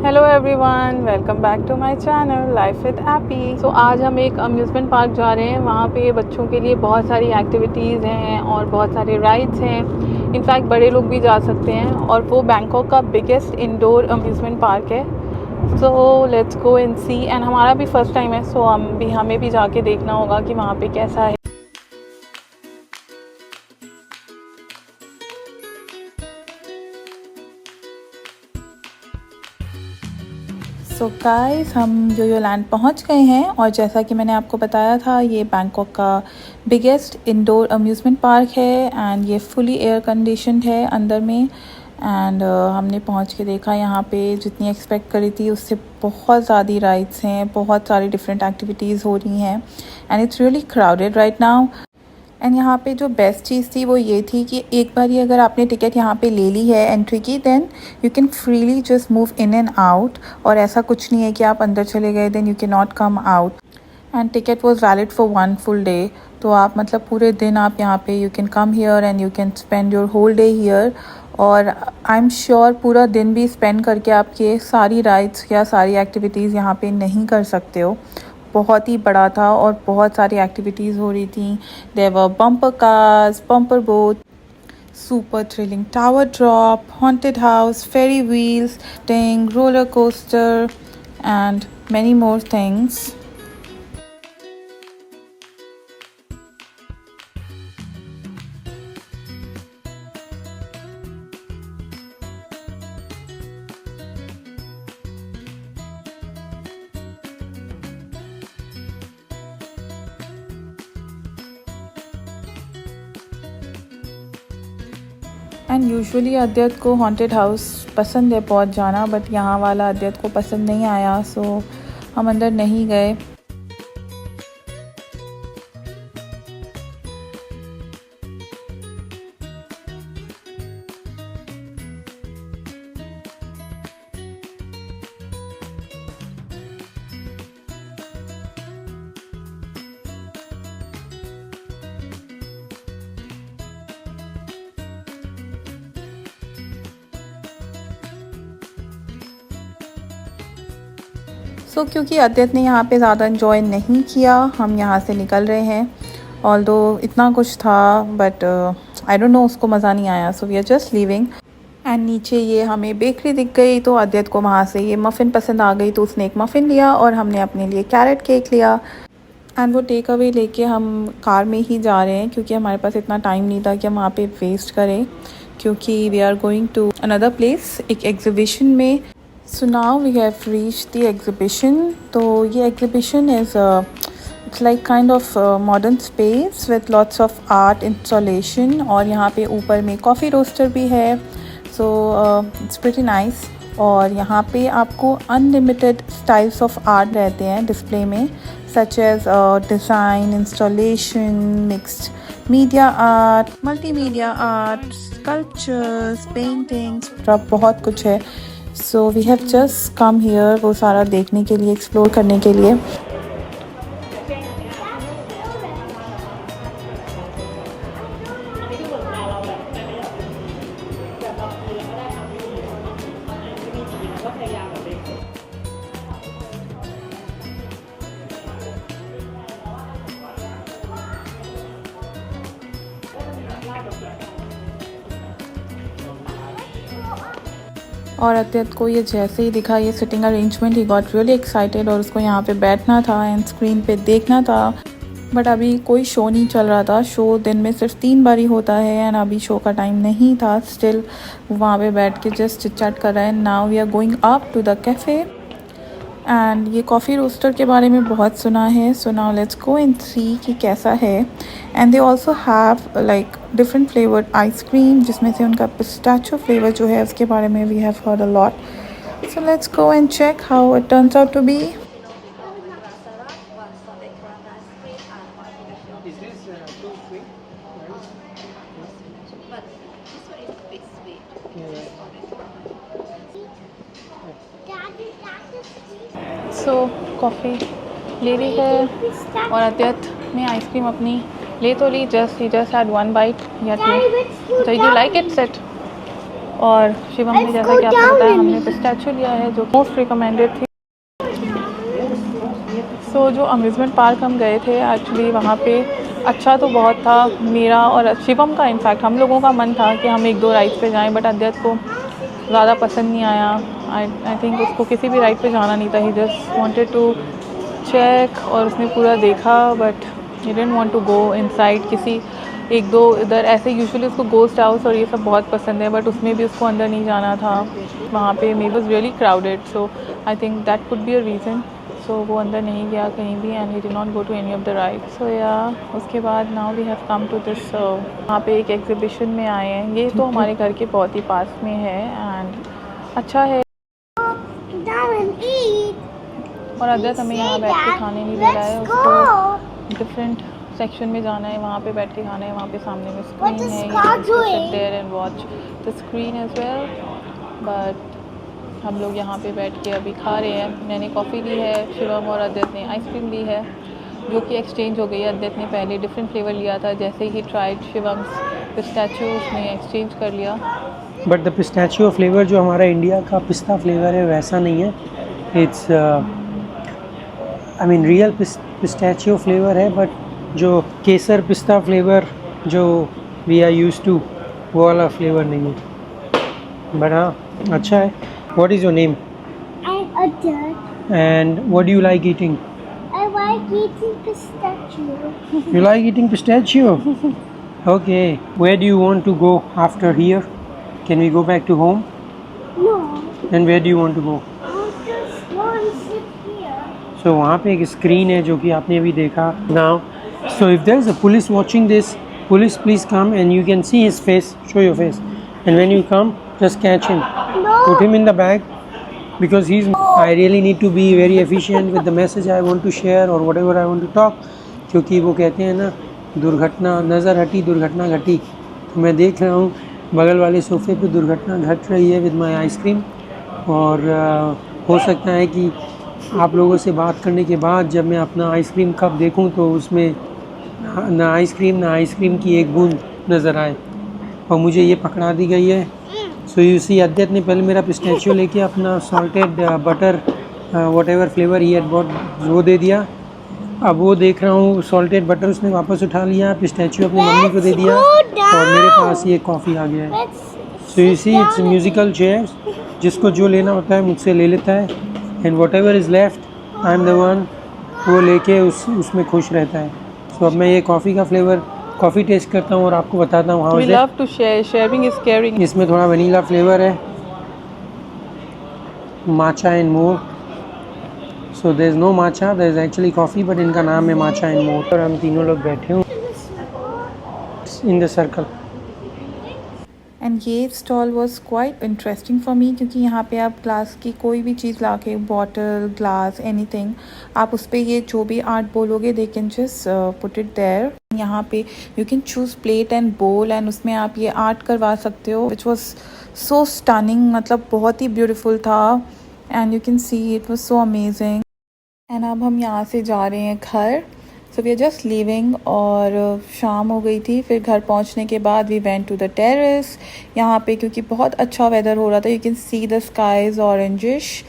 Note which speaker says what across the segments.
Speaker 1: Hello everyone, welcome back to my channel life with AP. So आज हम एक amusement park जा रहे हैं। वहाँ पे बच्चों के लिए बहुत सारी एक्टिविटीज़ हैं और बहुत सारे राइड्स हैं। इनफैक्ट बड़े लोग भी जा सकते हैं और वो बैंकॉक का बिगेस्ट इंडोर अम्यूज़मेंट पार्क है। So let's go and see. And हमारा भी फर्स्ट टाइम है, सो हमें भी जाके देखना होगा कि वहाँ पे कैसा है। सो गाइस, हम योयो लैंड पहुंच गए हैं और जैसा कि मैंने आपको बताया था, ये बैंकॉक का बिगेस्ट इंडोर अम्यूज़मेंट पार्क है एंड ये फुली एयर कंडीशनड है अंदर में। एंड हमने पहुंच के देखा, यहाँ पे जितनी एक्सपेक्ट करी थी उससे बहुत ज़्यादा राइड्स हैं, बहुत सारी डिफरेंट एक्टिविटीज़ हो रही हैं and it's really crowded right now. And यहाँ पे जो बेस्ट चीज़ थी वो ये थी कि एक बार ही अगर आपने टिकट यहाँ पे ले ली है एंट्री की, then you can freely just move in and out. और ऐसा कुछ नहीं है कि आप अंदर चले गए then you can not come out. And ticket was valid for 1 full day. तो आप मतलब पूरे दिन आप यहाँ पे you can come here and you can spend your whole day here. और आई एम श्योर पूरा दिन भी स्पेंड करके आप ये सारी राइड्स या सारी एक्टिविटीज़ यहाँ पे नहीं कर सकते हो। बहुत ही बड़ा था और बहुत सारी एक्टिविटीज़ हो रही थी। There were bumper cars, bumper boat, super thrilling tower drop, haunted house, ferry wheels, टिंग, roller coaster and many more things. And usually Advait को हॉन्टेड हाउस पसंद है बहुत जाना, बट यहाँ वाला अद्वैत को पसंद नहीं आया, सो हम अंदर नहीं गए। सो क्योंकि अद्वैत ने यहाँ पे ज़्यादा इन्जॉय नहीं किया, हम यहाँ से निकल रहे हैं। ऑल्दो इतना कुछ था बट आई डोंट नो, उसको मज़ा नहीं आया, so we are just leaving. And नीचे ये हमें बेकरी दिख गई, तो अद्वैत को वहाँ से ये मफ़िन पसंद आ गई, तो उसने एक मफ़िन लिया और हमने अपने लिए कैरेट केक लिया। एंड वो टेक अवे लेके हम कार में ही जा रहे हैं क्योंकि हमारे पास इतना टाइम नहीं था कि हम वहाँ पे वेस्ट करें, क्योंकि we are going to another place एक एग्ज़िबिशन में। So now we have reached the exhibition. तो ये exhibition is it's like kind of modern space with lots of art installation और यहाँ पे ऊपर में coffee roaster भी है, so it's pretty nice। और यहाँ पे आपको unlimited styles of art रहते हैं डिस्प्ले में, such as design, installation, mixed media art, multimedia art, sculptures, paintings, बहुत कुछ है। So we have just come here वो सारा देखने के लिए, एक्सप्लोर करने के लिए। और अद्वैत को ये जैसे ही दिखा ये sitting arrangement, he got really excited और उसको यहाँ पे बैठना था एंड स्क्रीन पे देखना था। बट अभी कोई शो नहीं चल रहा था, शो दिन में सिर्फ 3 बार ही होता है एंड अभी शो का टाइम नहीं था। स्टिल वहाँ पे बैठ के जस्ट चिट चैट कर रहे हैं। Now we are going up to the cafe and ये कॉफ़ी रोस्टर के बारे में बहुत सुना है, so now let's go and see कि कैसा है। And they also have like different flavoured ice cream, जिसमें से उनका पिस्ताचियो फ्लेवर जो है उसके बारे में we have heard a lot. So let's go and check how it turns out to be. So coffee ले ली है और अद्वैत ने आइसक्रीम अपनी ले तो ली, जस्ट हैड 1 बाइट या 2। So you like it, Sid? और शिवम ने जैसा कि आपको बताया हमने पिस्ताचियो लिया है जो मोस्ट रिकमेंडेड थी। सो जो अम्यूज़मेंट पार्क हम गए थे एक्चुअली वहाँ पे अच्छा तो बहुत था। मेरा और शिवम का इनफैक्ट हम लोगों का मन था कि हम एक दो राइड्स पे जाएं, बट अद्वैत को ज़्यादा पसंद नहीं आया। आई थिंक उसको किसी भी राइड पे जाना नहीं था। He just wanted to check और उसने पूरा देखा, but he didn't want to go inside. किसी एक दो इधर ऐसे यूजुअली उसको गोस्ट हाउस और ये सब बहुत पसंद है, बट उसमें भी उसको अंदर नहीं जाना था। वहाँ पे may was really crowded, so I think that could be a reason. So वो अंदर नहीं गया कहीं भी and he did not go to any of the ride. So या उसके बाद now we have come to this, वहाँ पे एक एग्जीबिशन में आए हैं। ये तो हमारे घर के बहुत ही पास में है एंड अच्छा है। और अद्वैत हमें यहाँ बैठ के खाने नहीं दे रहा है, उसको डिफरेंट सेक्शन में जाना है, वहाँ पे बैठ के खाना है। वहाँ पे सामने में स्क्रीन है, you sit there and watch the screen as well. But हम लोग यहाँ पे बैठ के अभी खा रहे हैं। मैंने कॉफ़ी ली है, शिवम और अद्वैत ने आइसक्रीम ली है जो कि एक्सचेंज हो गई है। अद्वैत ने पहले डिफरेंट फ्लेवर लिया था, जैसे ही ट्राइड शिवम्स पिस्ताचियो उसने एक्सचेंज कर लिया।
Speaker 2: बट द पिस्ताचियो फ्लेवर जो हमारा इंडिया का पिस्ता फ्लेवर है वैसा नहीं है। It's I mean real pistachio flavour है, बट जो केसर पिस्ता फ्लेवर जो वी आर यूज टू वो वाला फ्लेवर नहीं है। बट हाँ अच्छा है। What is your name?
Speaker 3: I'm Adele.
Speaker 2: And what do you like eating?
Speaker 3: I like eating pistachio.
Speaker 2: You like eating pistachio? Okay. Where do you want to go after here? Can we go back to home?
Speaker 3: No,
Speaker 2: And where do you want to go?
Speaker 3: I just want to sit here.
Speaker 2: So वहाँ पे एक screen है जो कि आपने अभी देखा. Now, so if there is a police watching this, police please come and you can see his face. Show your face. And when you come, just catch him.
Speaker 3: No.
Speaker 2: Put him in the bag because he's. I really need to be very efficient with the message I want to share or whatever I want to talk. क्योंकि वो कहते हैं ना दुर्घटना नज़र हटी दुर्घटना घटी। तो मैं देख रहा हूँ बगल वाले सोफ़े पे दुर्घटना घट रही है विद माय आइसक्रीम। और हो सकता है कि आप लोगों से बात करने के बाद जब मैं अपना आइसक्रीम कप देखूं तो उसमें ना आइसक्रीम की एक बूंद नज़र आए और मुझे ये पकड़ा दी गई है। सो यू सी अद्वैत ने पहले मेरा पिस्ताचियो लेके अपना salted butter what ever flavour he had bought वो दे दिया। अब वो देख रहा हूँ सॉल्टेड बटर उसने वापस उठा लिया, पिस्ताचियो अपनी मम्मी को दे दिया और मेरे पास ये कॉफ़ी आ गया है। So you see it's musical chairs, जिसको जो लेना होता है मुझसे ले लेता है and what ever is left I am the one वो लेके उसमें खुश रहता है। सो अब मैं ये कॉफ़ी का फ्लेवर कॉफ़ी टेस्ट करता हूँ और आपको बताता हूँ how
Speaker 1: We love to share. Sharing is caring.
Speaker 2: इसमें थोड़ा वनीला फ्लेवर है, matcha and more. So there is no matcha, there is actually coffee but इनका नाम है माचा एंड मोर। और हम तीनों लोग बैठे हूँ इन द सर्कल।
Speaker 1: एंड ये stall was quite interesting for me क्योंकि यहाँ पे आप ग्लास की कोई भी चीज़ ला के बॉटल ग्लास एनीथिंग आप उस पर ये जो भी आर्ट बोलोगे they can just put it there. यहाँ पे you can choose plate and bowl and उसमें आप ये आर्ट करवा सकते हो विच वॉज सो स्टनिंग, मतलब बहुत ही ब्यूटीफुल था and you can see it was so amazing. And अब हम यहाँ से जा रहे हैं घर। So we are just leaving और शाम हो गई थी। फिर घर पहुँचने के बाद we went to the terrace. यहाँ पे क्योंकि बहुत अच्छा वेदर हो रहा था, you can see the skies orangish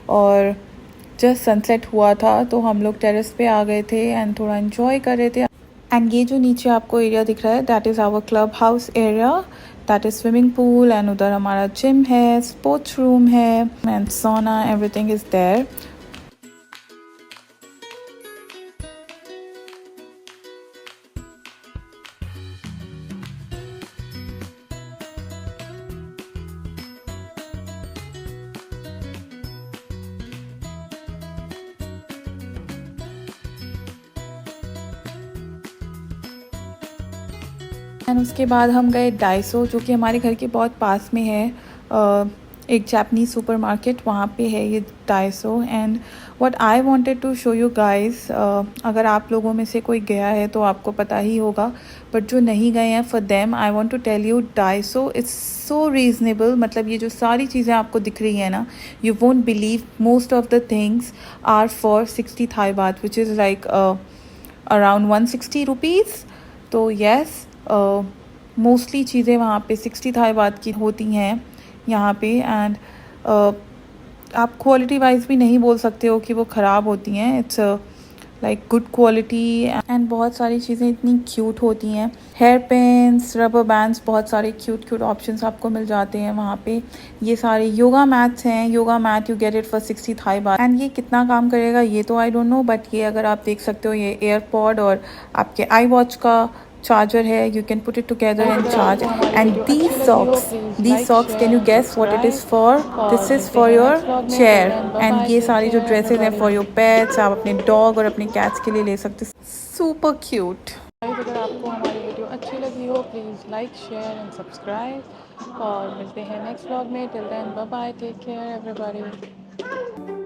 Speaker 1: और जस्ट सनसेट हुआ था तो हम लोग टेरेस पे आ गए थे एंड थोड़ा इन्जॉय कर रहे थे। एंड ये जो नीचे आपको एरिया दिख रहा है that is our club house area, that is swimming pool and उधर हमारा जिम है, स्पोर्ट्स रूम है and sauna, everything is there. And उसके बाद हम गए डाइसो जो कि हमारे घर के बहुत पास में है, एक जापानीज सुपरमार्केट वहाँ पे है ये Daiso. And what I wanted to show you guys, अगर आप लोगों में से कोई गया है तो आपको पता ही होगा, बट जो नहीं गए हैं for them I want to tell you Daiso it's so reasonable. मतलब ये जो सारी चीज़ें आपको दिख रही हैं ना, you won't believe most of the things are for 60 Thai baht which is like around 160 rupees. तो येस मोस्टली चीज़ें वहाँ पे 60 थाई बात की होती हैं यहाँ पे। एंड आप क्वालिटी वाइज भी नहीं बोल सकते हो कि वो ख़राब होती हैं। It's like good quality. And बहुत सारी चीज़ें इतनी क्यूट होती हैं। हेयर पेन्स, रबर बैंड्स, बहुत सारे क्यूट क्यूट ऑप्शंस आपको मिल जाते हैं वहाँ पे। ये सारे योगा मैट्स हैं। Yoga mat you get it for 60 Thai baht. And ये कितना काम करेगा ये तो आई डोंट नो, बट ये अगर आप देख सकते हो, ये एयरपॉड और आपके आई वॉच का चार्जर है। You can put it together and charge. And these socks can you guess what it is for? This is for your chair। And ये सारी जो ड्रेसेस हैं फॉर योर पेट्स, आप अपने डॉग और अपने कैट्स के लिए ले सकते हो। Super cute. अगर आपको हमारी वीडियो अच्छी लगी हो please like, share and subscribe. और मिलते हैं नेक्स्ट व्लॉग में। Till then bye bye, take care everybody.